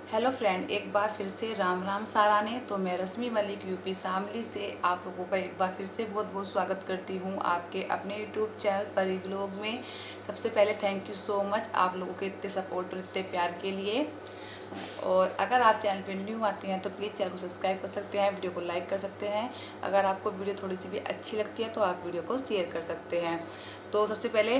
Hello friend, एक बार फिर से राम राम साराने। तो मैं रश्मि मलिक यूपी शामली से आप लोगों का एक बार फिर से बहुत बहुत स्वागत करती हूँ आपके अपने यूट्यूब चैनल परी ब्लॉग में। सबसे पहले थैंक यू सो मच आप लोगों के इतने सपोर्ट और इतने प्यार के लिए। और अगर आप चैनल पे न्यू आते हैं तो प्लीज़ चैनल को सब्सक्राइब कर सकते हैं, वीडियो को लाइक कर सकते हैं। अगर आपको वीडियो थोड़ी सी भी अच्छी लगती है तो आप वीडियो को शेयर कर सकते हैं। तो सबसे पहले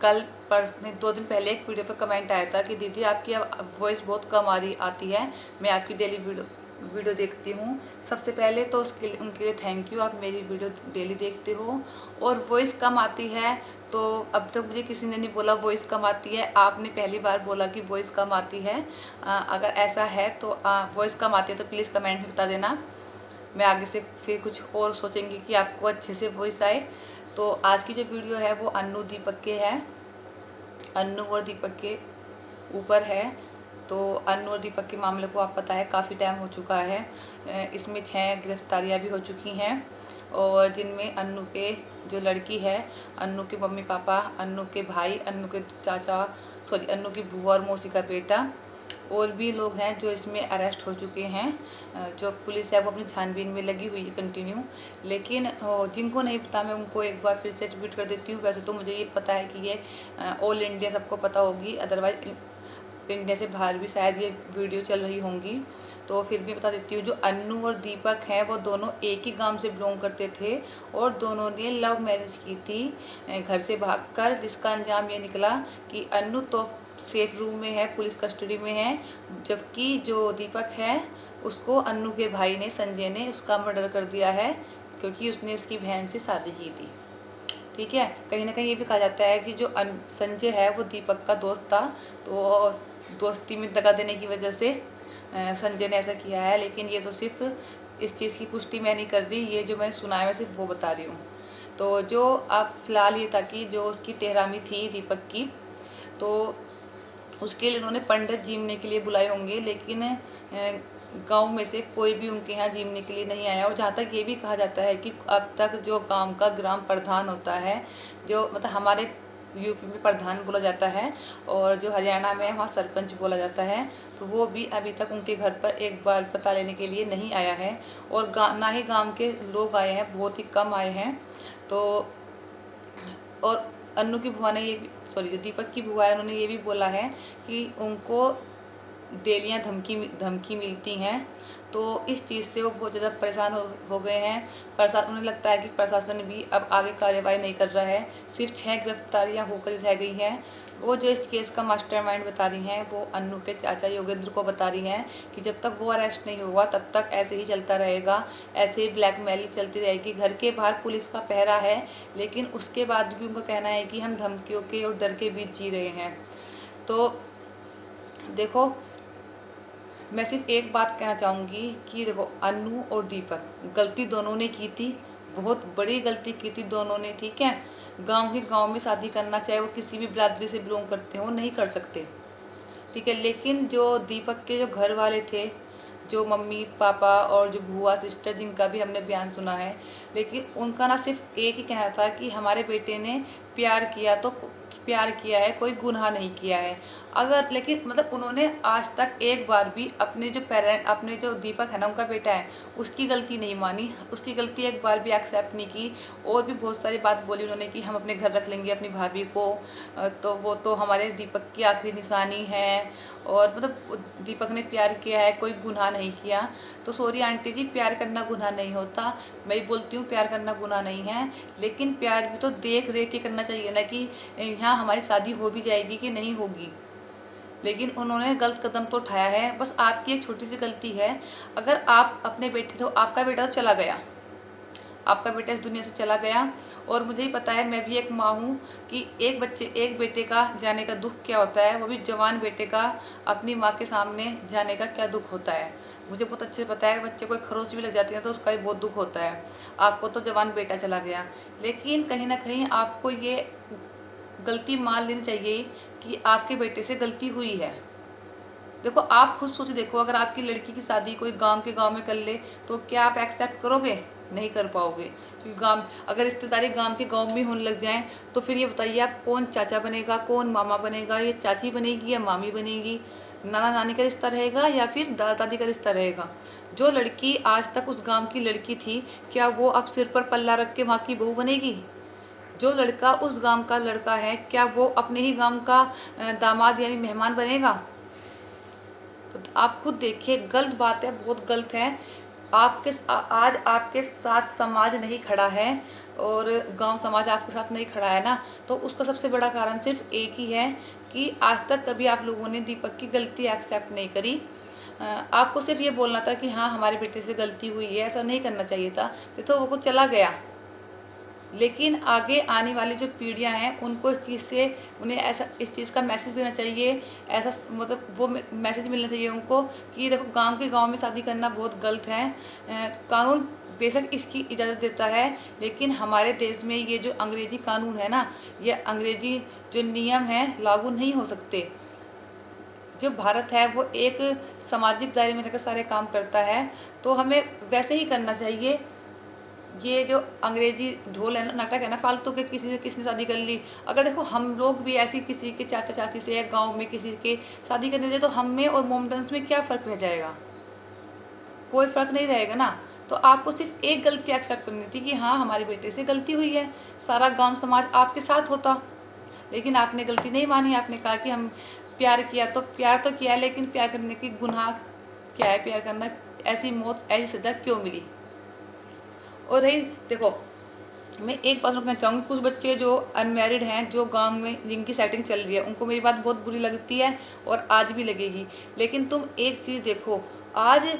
कल नहीं 2 दिन पहले एक वीडियो पे कमेंट आया था कि दीदी आपकी अब वॉइस बहुत कम आती है। मैं आपकी डेली वीडियो देखती हूँ। सबसे पहले तो उनके लिए थैंक यू, आप मेरी वीडियो डेली देखते हो। और वॉइस कम आती है तो अब तक मुझे किसी ने नहीं बोला वॉइस कम आती है, आपने पहली बार बोला कि वॉइस कम आती है। अगर ऐसा है तो वॉइस कम आती है तो प्लीज़ कमेंट में बता देना। मैं आगे से फिर कुछ और सोचेंगी कि आपको अच्छे से वॉइस आए। तो आज की जो वीडियो है वो अन्नू दीपक के है, अन्नू और दीपक के ऊपर है। तो अन्नू और दीपक के मामले को आप पता है काफ़ी टाइम हो चुका है। इसमें 6 गिरफ्तारियां भी हो चुकी हैं और जिनमें अन्नू के जो लड़की है, अन्नू के मम्मी पापा, अन्नू के भाई, अन्नू के चाचा, सॉरी अन्नू की बुआ और मौसी का बेटा और भी लोग हैं जो इसमें अरेस्ट हो चुके हैं। जो पुलिस है वो अपनी छानबीन में लगी हुई है कंटिन्यू। लेकिन जिनको नहीं पता मैं उनको एक बार फिर से रिपीट कर देती हूँ। वैसे तो मुझे ये पता है कि ये ऑल इंडिया सबको पता होगी, अदरवाइज इंडिया से बाहर भी शायद ये वीडियो चल रही होंगी। तो फिर भी बता देती हूँ, जो अन्नू और दीपक हैं वो दोनों एक ही गांव से बिलोंग करते थे और दोनों ने लव मैरिज की थी घर से भागकर, जिसका अंजाम ये निकला कि अन्नू तो सेफ रूम में है, पुलिस कस्टडी में है, जबकि जो दीपक है उसको अन्नू के भाई ने, संजय ने, उसका मर्डर कर दिया है क्योंकि उसने उसकी बहन से शादी की थी। ठीक है, कहीं ना कहीं ये भी कहा जाता है कि जो संजय है वो दीपक का दोस्त था, तो दोस्ती में दगा देने की वजह से संजय ने ऐसा किया है। लेकिन ये तो सिर्फ इस चीज़ की पुष्टि मैं नहीं कर रही, ये जो मैंने सुना है मैं सिर्फ वो बता रही हूँ। तो जो अब फिलहाल ये था कि जो उसकी तेहरामी थी दीपक की, तो उसके लिए उन्होंने पंडित जीमने के लिए बुलाए होंगे, लेकिन गांव में से कोई भी उनके यहाँ जीमने के लिए नहीं आया। और जहाँ तक ये भी कहा जाता है कि अब तक जो गांव का ग्राम प्रधान होता है, जो मतलब हमारे यूपी में प्रधान बोला जाता है और जो हरियाणा में है वहाँ सरपंच बोला जाता है, तो वो भी अभी तक उनके घर पर एक बार पता लेने के लिए नहीं आया है। और ना ही गांव के लोग आए हैं, बहुत ही कम आए हैं। तो और अन्नू की बुआ ने ये भी, सॉरी जो दीपक की बुआ है, उन्होंने ये भी बोला है कि उनको डेलियाँ धमकी मिलती हैं। तो इस चीज़ से वो बहुत ज़्यादा परेशान हो गए हैं। उन्हें लगता है कि प्रशासन भी अब आगे कार्रवाई नहीं कर रहा है, सिर्फ 6 गिरफ्तारियाँ होकर ही रह गई हैं। वो जो इस केस का मास्टरमाइंड बता रही हैं वो अन्नू के चाचा योगेंद्र को बता रही हैं कि जब तक वो अरेस्ट नहीं होगा तब तक ऐसे ही चलता रहेगा, ऐसे ही ब्लैकमेलिंग चलती रहेगी। घर के बाहर पुलिस का पहरा है, लेकिन उसके बाद भी उनका कहना है कि हम धमकियों के और डर के बीच जी रहे हैं। तो देखो, मैं सिर्फ एक बात कहना चाहूँगी कि देखो, अन्नू और दीपक गलती दोनों ने की थी, बहुत बड़ी गलती की थी दोनों ने। ठीक है, गांव में शादी करना, चाहे वो किसी भी बिरादरी से बिलोंग करते हो, नहीं कर सकते। ठीक है, लेकिन जो दीपक के जो घर वाले थे, जो मम्मी पापा और जो बुआ सिस्टर, जिनका भी हमने बयान सुना है, लेकिन उनका ना सिर्फ एक ही कहना था कि हमारे बेटे ने प्यार किया तो प्यार किया है, कोई गुनाह नहीं किया है। अगर लेकिन मतलब उन्होंने आज तक एक बार भी अपने जो अपने जो दीपक है ना, उनका बेटा है, उसकी गलती नहीं मानी, उसकी गलती एक बार भी एक्सेप्ट नहीं की। और भी बहुत सारी बात बोली उन्होंने कि हम अपने घर रख लेंगे अपनी भाभी को, तो वो तो हमारे दीपक की आखिरी निशानी है। और मतलब दीपक ने प्यार किया है, कोई गुनाह नहीं किया। तो सॉरी आंटी जी, प्यार करना गुनाह नहीं होता। मैं भी बोलती हूँ प्यार करना गुनाह नहीं है, लेकिन प्यार भी तो देख रेख के करना चाहिए ना कि यहाँ हमारी शादी हो भी जाएगी कि नहीं होगी। लेकिन उन्होंने गलत कदम तो उठाया है। बस आपकी एक छोटी सी गलती है, अगर आप अपने बेटे, तो आपका बेटा तो चला गया, आपका बेटा इस दुनिया से चला गया। और मुझे ही पता है, मैं भी एक माँ हूँ, कि एक बेटे का जाने का दुख क्या होता है, वो भी जवान बेटे का अपनी माँ के सामने जाने का क्या दुख होता है। मुझे बहुत अच्छे से पता है, बच्चे को खरोच भी लग जाती है तो उसका भी बहुत दुख होता है। आपको तो जवान बेटा चला गया, लेकिन कहीं ना कहीं आपको ये गलती मान लेनी चाहिए कि आपके बेटे से गलती हुई है। देखो, आप खुद सोच देखो, अगर आपकी लड़की की शादी कोई गांव में कर ले तो क्या आप एक्सेप्ट करोगे? नहीं कर पाओगे, क्योंकि अगर रिश्तेदारी गांव में होने लग जाए तो फिर ये बताइए, आप कौन चाचा बनेगा, कौन मामा बनेगा, ये चाची बनेगी या मामी बनेगी? नाना नानी का रिश्ता रहेगा या फिर दादा दादी का रिश्ता रहेगा। जो लड़की आज तक उस गांव की लड़की थी, क्या वो अब सिर पर पल्ला रख के वहाँ की बहू बनेगी? जो लड़का उस गांव का लड़का है, क्या वो अपने ही गांव का दामाद यानी मेहमान बनेगा? तो आप खुद देखिए, गलत बात है, बहुत गलत है। आज आपके साथ समाज नहीं खड़ा है और गांव समाज आपके साथ नहीं खड़ा है ना, तो उसका सबसे बड़ा कारण सिर्फ एक ही है कि आज तक कभी आप लोगों ने दीपक की गलती एक्सेप्ट नहीं करी। आपको सिर्फ ये बोलना था कि हाँ हमारे बेटे से गलती हुई है, ऐसा नहीं करना चाहिए था। तो वो कुछ चला गया, लेकिन आगे आने वाली जो पीढ़ियां हैं उनको इस चीज़ से, उन्हें ऐसा इस चीज़ का मैसेज देना चाहिए, ऐसा मतलब वो मैसेज मिलना चाहिए उनको कि देखो गांव में शादी करना बहुत गलत है। कानून बेशक इसकी इजाज़त देता है, लेकिन हमारे देश में ये जो अंग्रेजी कानून है ना, ये अंग्रेजी जो नियम हैं लागू नहीं हो सकते। जो भारत है वो एक सामाजिक दायरे में रहकर सारे काम करता है, तो हमें वैसे ही करना चाहिए। ये जो अंग्रेजी ढोल है ना, नाटक है ना फालतू के, किसी से किसने शादी कर ली, अगर देखो हम लोग भी ऐसी किसी के चाचा चाची से या गांव में किसी के शादी करने दे तो हम में और मोमडन्स में क्या फ़र्क रह जाएगा? कोई फ़र्क नहीं रहेगा ना। तो आपको सिर्फ एक गलती एक्सेप्ट करनी थी कि हाँ हमारे बेटे से गलती हुई है, सारा गांव समाज आपके साथ होता, लेकिन आपने गलती नहीं मानी। आपने कहा कि हम प्यार किया, तो प्यार तो किया, लेकिन प्यार करने की गुनाह क्या है? प्यार करना, ऐसी मौत ऐसी सज़ा क्यों मिली? और रही देखो, मैं एक बात रखना चाहूँगी, कुछ बच्चे जो अनमैरिड हैं, जो गांव में जिनकी सेटिंग चल रही है, उनको मेरी बात बहुत बुरी लगती है और आज भी लगेगी। लेकिन तुम एक चीज़ देखो, आज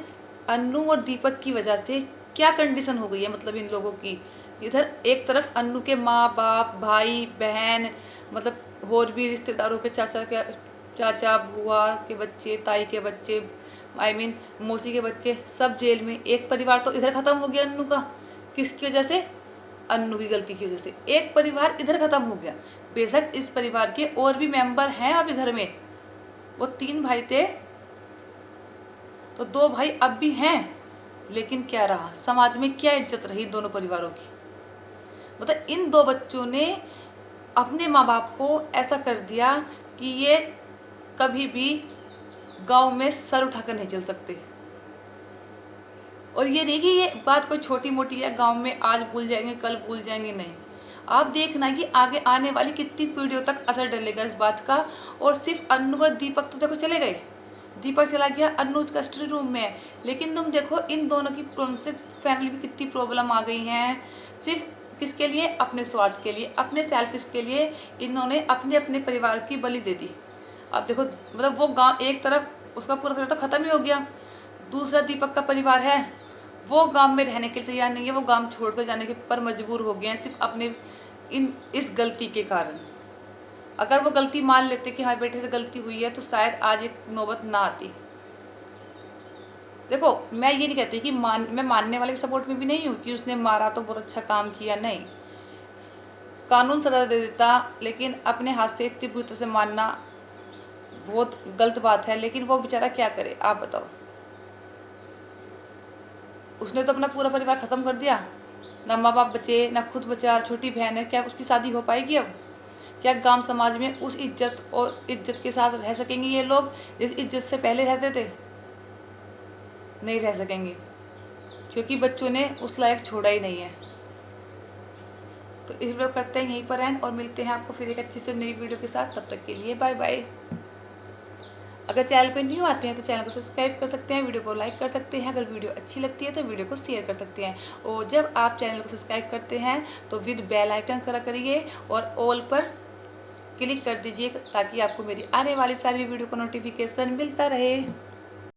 अन्नू और दीपक की वजह से क्या कंडीशन हो गई है, मतलब इन लोगों की। इधर एक तरफ अन्नू के माँ बाप, भाई बहन, मतलब और भी रिश्तेदारों के चाचा बुआ के बच्चे, ताई के बच्चे, मौसी के बच्चे, सब जेल में। एक परिवार तो इधर ख़त्म हो गया अन्नू का, किसकी वजह से? अन्नू की गलती की वजह से एक परिवार इधर खत्म हो गया। बेशक इस परिवार के और भी मेंबर हैं अभी घर में, वो 3 भाई थे तो 2 भाई अब भी हैं, लेकिन क्या रहा? समाज में क्या इज्जत रही दोनों परिवारों की? मतलब इन 2 बच्चों ने अपने माँ बाप को ऐसा कर दिया कि ये कभी भी गांव में सर उठाकर नहीं चल सकते। और ये नहीं कि ये बात कोई छोटी मोटी है, गांव में आज भूल जाएंगे कल भूल जाएंगे, नहीं। आप देखना कि आगे आने वाली कितनी पीढ़ियों तक असर डलेगा इस बात का। और सिर्फ अन्नू और दीपक तो देखो चले गए, दीपक चला गया, अन्नू कस्टडी रूम में है, लेकिन तुम देखो इन दोनों की से फैमिली में कितनी प्रॉब्लम आ गई हैं। सिर्फ किसके लिए? अपने स्वार्थ के लिए, अपने सेल्फिश के लिए इन्होंने अपने अपने परिवार की बलि दे दी। अब देखो, मतलब वो गाँव एक तरफ उसका पूरा तो ख़त्म ही हो गया, दूसरा दीपक का परिवार है वो गांव में रहने के लिए तैयार नहीं है, वो गांव छोड़कर जाने के पर मजबूर हो गए हैं सिर्फ अपने इस गलती के कारण। अगर वो गलती मान लेते कि हमारे बेटे से गलती हुई है, तो शायद आज एक नौबत ना आती। देखो मैं ये नहीं कहती कि मैं मानने वाले के सपोर्ट में भी नहीं हूँ कि उसने मारा तो बहुत अच्छा काम किया, नहीं। कानून सजा दे देता, लेकिन अपने हाथ से इतनी बुरी तरह से मारना बहुत गलत बात है। लेकिन वो बेचारा क्या करे, आप बताओ? उसने तो अपना पूरा परिवार ख़त्म कर दिया, ना माँ बाप बचे, ना खुद बचा, छोटी बहन है, क्या उसकी शादी हो पाएगी अब? क्या गांव समाज में उस इज्जत के साथ रह सकेंगे ये लोग जिस इज्जत से पहले रहते थे? नहीं रह सकेंगे, क्योंकि बच्चों ने उस लायक छोड़ा ही नहीं है। तो इस वीडियो करते हैं यहीं पर एंड, और मिलते हैं आपको फिर एक अच्छी से नई वीडियो के साथ। तब तक के लिए बाय बाय। अगर चैनल पर न्यू आते हैं तो चैनल को सब्सक्राइब कर सकते हैं, वीडियो को लाइक कर सकते हैं, अगर वीडियो अच्छी लगती है तो वीडियो को शेयर कर सकते हैं। और जब आप चैनल को सब्सक्राइब करते हैं तो विद बेल आइकन करा करिए और ऑल पर क्लिक कर दीजिए, ताकि आपको मेरी आने वाली सारी वीडियो का नोटिफिकेशन मिलता रहे।